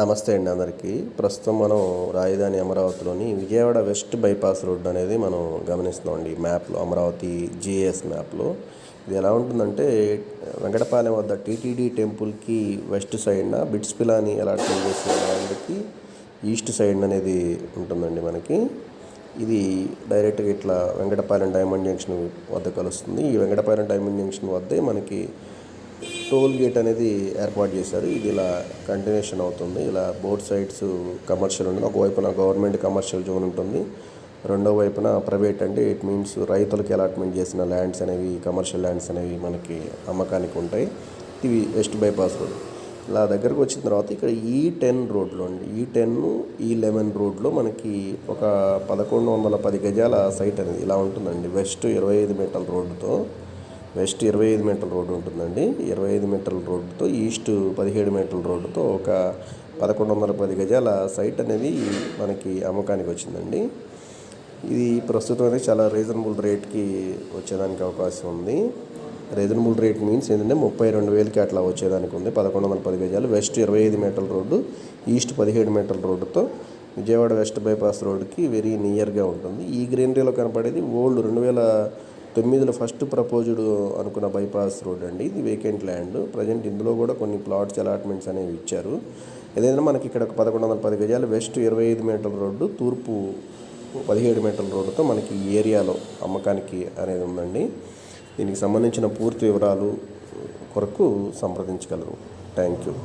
నమస్తే అండి అందరికీ. ప్రస్తుతం మనం రాజధాని అమరావతిలోని విజయవాడ వెస్ట్ బైపాస్ రోడ్ అనేది మనం గమనిస్తున్నామండి. మ్యాప్లో అమరావతి జిఎస్ మ్యాప్లో ఇది ఎలా ఉంటుందంటే వెంకటపాలెం వద్ద టీటీడీ టెంపుల్కి వెస్ట్ సైడ్న బిట్స్ పిలాని అలాట్మెంట్ చేసిన ల్యాండ్కి ఈస్ట్ సైడ్ అనేది ఉంటుందండి. మనకి ఇది డైరెక్ట్గా ఇట్లా వెంకటపాలెం డైమండ్ జంక్షన్ వద్ద కలుస్తుంది. ఈ వెంకటపాలెం డైమండ్ జంక్షన్ వద్దే మనకి టోల్ గేట్ అనేది ఏర్పాటు చేశారు. ఇది ఇలా కంటిన్యూషన్ అవుతుంది. ఇలా బోత్ సైడ్స్ కమర్షియల్ ఉంటుంది. ఒకవైపున గవర్నమెంట్ కమర్షియల్ జోన్ ఉంటుంది, రెండో వైపున ప్రైవేట్, అంటే ఇట్ మీన్స్ రైతులకి అలాట్మెంట్ చేసిన ల్యాండ్స్ అనేవి, కమర్షియల్ ల్యాండ్స్ అనేవి మనకి అమ్మకానికి ఉంటాయి. ఇవి వెస్ట్ బైపాస్ రోడ్. ఇలా దగ్గరకు వచ్చిన తర్వాత ఇక్కడ E10 రోడ్లో అండి, E10 E11 రోడ్లో మనకి ఒక 1110 గజాల సైట్ అనేది ఇలా ఉంటుందండి. వెస్ట్ 25 మీటర్ల రోడ్డుతో, వెస్ట్ 25 మీటర్ల రోడ్డు ఉంటుందండి. 25 మీటర్ల రోడ్డుతో ఈస్ట్ 17 మీటర్ల రోడ్డుతో ఒక 1110 గజాల సైట్ అనేది మనకి అమ్మకానికి వచ్చిందండి. ఇది ప్రస్తుతం అనేది చాలా రీజనబుల్ రేట్కి వచ్చేదానికి అవకాశం ఉంది. రీజనబుల్ రేట్ మీన్స్ ఏంటంటే 32,000కి అట్లా వచ్చేదానికి ఉంది. 1110 గజాలు, వెస్ట్ 25 మీటర్ల రోడ్డు, ఈస్ట్ 17 మీటర్ల రోడ్డుతో విజయవాడ వెస్ట్ బైపాస్ రోడ్డుకి వెరీ నియర్గా ఉంటుంది. ఈ గ్రీనరీలో కనపడేది ఓల్డ్ 2009లో ఫస్ట్ ప్రపోజ్డ్ అనుకున్న బైపాస్ రోడ్ అండి. ఇది వేకెంట్ ల్యాండ్. ప్రజెంట్ ఇందులో కూడా కొన్ని ప్లాట్స్ అలాట్మెంట్స్ అనేవి ఇచ్చారు. ఏదైనా మనకి ఇక్కడ 1110 గజాలు, వెస్ట్ 25 మీటర్ల రోడ్డు, తూర్పు 17 మీటర్ల రోడ్డుతో మనకి ఈ ఏరియాలో అమ్మకానికి అనేది ఉందండి. దీనికి సంబంధించిన పూర్తి వివరాలు కొరకు సంప్రదించగలరు. Thank you.